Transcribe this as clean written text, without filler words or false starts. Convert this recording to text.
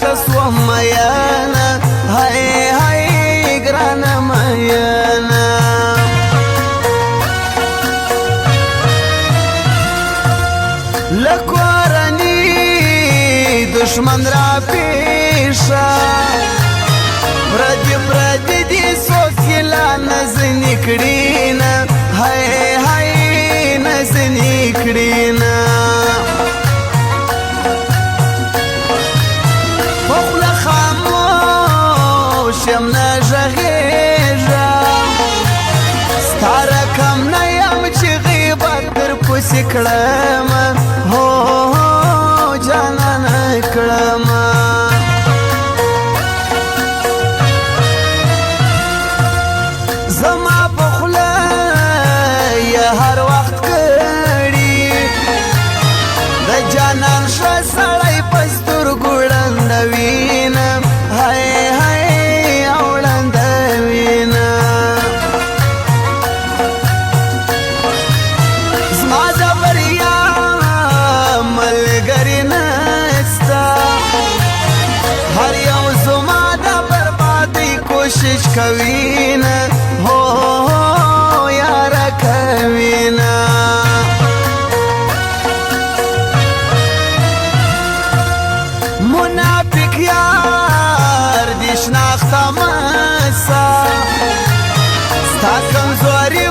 تسوى ميانا هاي هاي قرانا ميانا لکورنی دشمن را پیشا پردی دی سوکیلا نزنی کڑینا هاي هاي نزنی کڑینا فخل خاموش یم نژغیژا ستاره کم نیم چی غیبت در پسی کڑم هو جانان کڑم زما پخله یا هر وقت کړي د جانان شو سړی پستر ګړند وینا هاي هاي اولند وینا زما د بریا ملګری نستا هر یو زما د بربادي کوشش کوي نه هو یار کوینا منافق یار دی شناخته مسا ستا کمزوری